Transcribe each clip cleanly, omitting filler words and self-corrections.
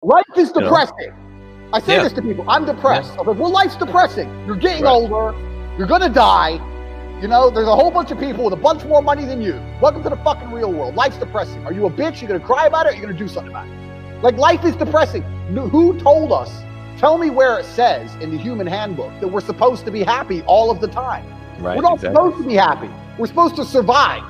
Life is depressing. I say this to people. I'm depressed. I'm like, well, life's depressing. You're getting older. You're going to die. You know, there's a whole bunch of people with a bunch more money than you. Welcome to the fucking real world. Life's depressing. Are you a bitch? You're going to cry about it or you're going to do something about it? Like, life is depressing. Who told us? Tell me where it says in the human handbook that we're supposed to be happy all of the time. Right, we're not supposed to be happy. We're supposed to survive.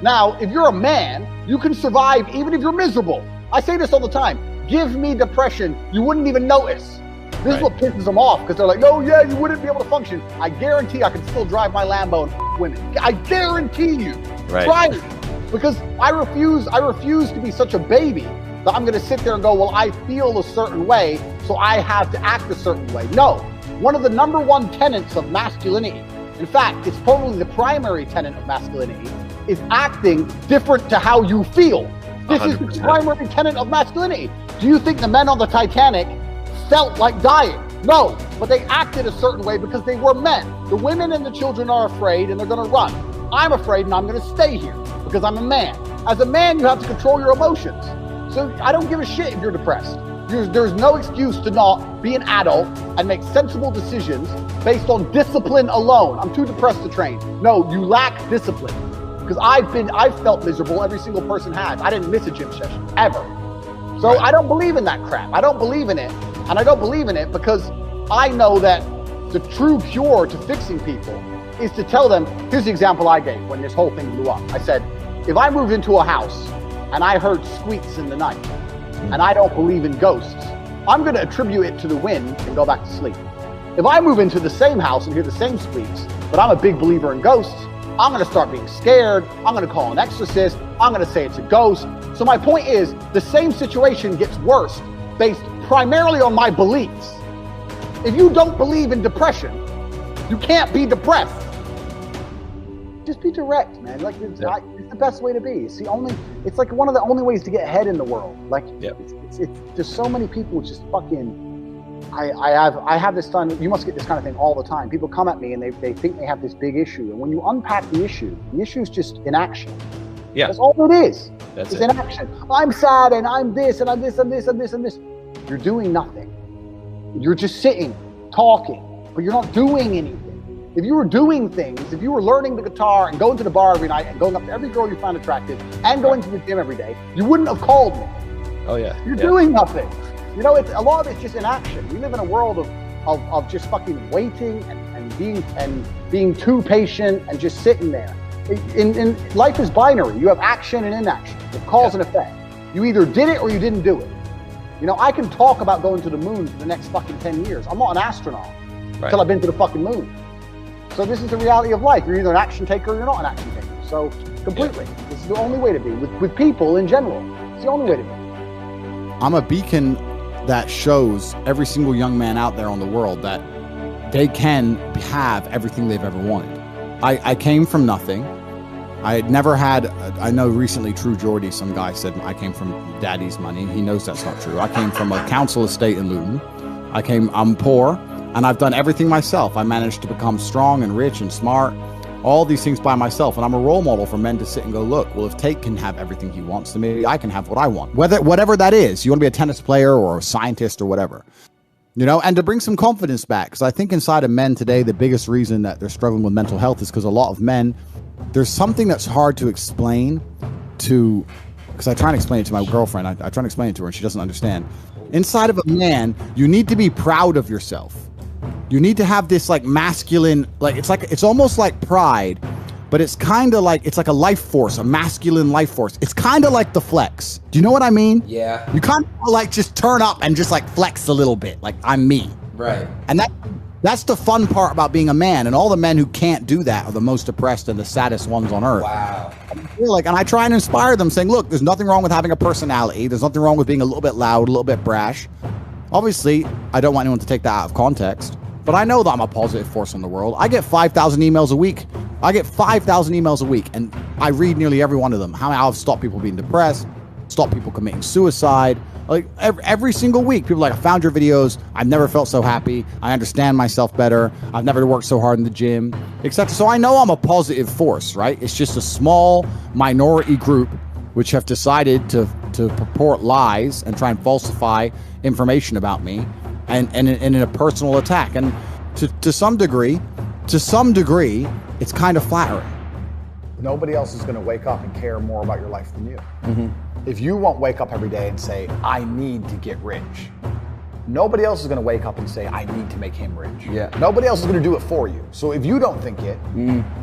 Now, if you're a man, you can survive even if you're miserable. I say this all the time. Give me depression. You wouldn't even notice. This is what pisses them off because they're like, no, yeah, you wouldn't be able to function. I guarantee I can still drive my Lambo and women. I guarantee you. Try it. Because I refuse to be such a baby that I'm going to sit there and go, well, I feel a certain way, so I have to act a certain way. No. One of the number one tenets of masculinity, in fact, it's probably the primary tenet of masculinity, is acting different to how you feel. This 100%. Is the primary tenet of masculinity. Do you think the men on the Titanic felt like dying? No, but they acted a certain way because they were men. The women and the children are afraid and they're going to run. I'm afraid and I'm going to stay here because I'm a man. As a man, you have to control your emotions. So I don't give a shit if you're depressed. There's no excuse to not be an adult and make sensible decisions based on discipline alone. I'm too depressed to train. No, you lack discipline. Because I've felt miserable, every single person has. I didn't miss a gym session, ever. So I don't believe in that crap. I don't believe in it. And I don't believe in it because I know that the true cure to fixing people is to tell them, here's the example I gave when this whole thing blew up. I said, if I moved into a house and I heard squeaks in the night and I don't believe in ghosts, I'm going to attribute it to the wind and go back to sleep. If I move into the same house and hear the same squeaks, but I'm a big believer in ghosts, I'm going to start being scared. I'm going to call an exorcist. I'm going to say it's a ghost. So my point is, the same situation gets worse based primarily on my beliefs. If you don't believe in depression, you can't be depressed. Just be direct, man. Like it's the best way to be. It's like one of the only ways to get ahead in the world. Like it's there's so many people just fucking. I have this time. You must get this kind of thing all the time. People come at me and they think they have this big issue, and when you unpack the issue is just inaction. Yeah, that's all it is. It's inaction. I'm sad and I'm this and I'm this and this and this and this. You're doing nothing. You're just sitting, talking, but you're not doing anything. If you were doing things, if you were learning the guitar and going to the bar every night and going up to every girl you find attractive and going to the gym every day, you wouldn't have called me. Oh yeah. You're doing nothing. You know, a lot of it's just inaction. We live in a world of just fucking waiting and being too patient and just sitting there. In life is binary. You have action and inaction. It cause and effect. You either did it or you didn't do it. You know, I can talk about going to the moon for the next fucking 10 years. I'm not an astronaut until I've been to the fucking moon. So this is the reality of life. You're either an action taker or you're not an action taker. So completely. This is the only way to be with people in general. It's the only way to be. I'm a beacon that shows every single young man out there on the world that they can have everything they've ever wanted. I came from nothing. I had never had, I know recently True Geordie, some guy said I came from daddy's money. He knows that's not true. I came from a council estate in Luton. I'm poor and I've done everything myself. I managed to become strong and rich and smart, all these things by myself. And I'm a role model for men to sit and go, look, well, if Tate can have everything he wants, then maybe I can have what I want. Whatever that is, you want to be a tennis player or a scientist or whatever, you know, and to bring some confidence back. Because I think inside of men today, the biggest reason that they're struggling with mental health is because a lot of men, there's something that's hard to explain to, because I try and explain it to my girlfriend. I try and explain it to her and she doesn't understand. Inside of a man, you need to be proud of yourself. You need to have this like masculine, like it's almost like pride, but it's kind of like, it's like a life force, a masculine life force. It's kind of like the flex. Do you know what I mean? Yeah. You kind of like just turn up and just like flex a little bit, like I'm me. Right. And that's the fun part about being a man. And all the men who can't do that are the most depressed and the saddest ones on earth. Wow. And I try and inspire them saying, look, there's nothing wrong with having a personality. There's nothing wrong with being a little bit loud, a little bit brash. Obviously, I don't want anyone to take that out of context, but I know that I'm a positive force in the world. I get 5,000 emails a week. And I read nearly every one of them. How I've stopped people being depressed, stopped people committing suicide. Like every single week, people are like, I found your videos. I've never felt so happy. I understand myself better. I've never worked so hard in the gym, etc. So I know I'm a positive force, right? It's just a small minority group which have decided to to purport lies and try and falsify information about me, and in a personal attack. And to some degree, it's kind of flattering. Nobody else is going to wake up and care more about your life than you. Mm-hmm. If you won't wake up every day and say, I need to get rich, nobody else is going to wake up and say, I need to make him rich. Yeah. Nobody else is going to do it for you. So if you don't think it,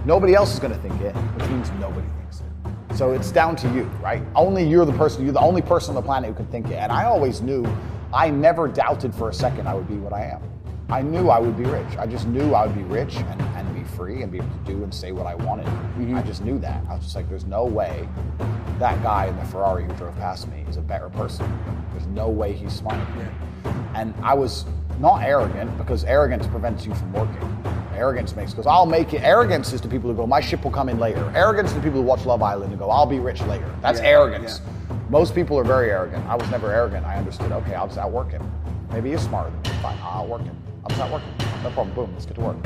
nobody else is going to think it, which means nobody thinks it. So it's down to you, right? Only you're the only person on the planet who can think it. And I always knew, I never doubted for a second I would be what I am. I knew I would be rich. I just knew I would be rich and be free and be able to do and say what I wanted. I just knew that. I was just like, there's no way that guy in the Ferrari who drove past me is a better person. There's no way he's smarter than me. And I was not arrogant, because arrogance prevents you from working. Arrogance goes, I'll make it. Arrogance is to people who go, my ship will come in later. Arrogance is to people who watch Love Island and go, I'll be rich later. That's arrogance. Yeah. Most people are very arrogant. I was never arrogant. I understood, okay, I'll just outwork him. Maybe he's smarter than me. Fine, I'll outwork him. I'll just outwork him. No problem. Boom, let's get to work.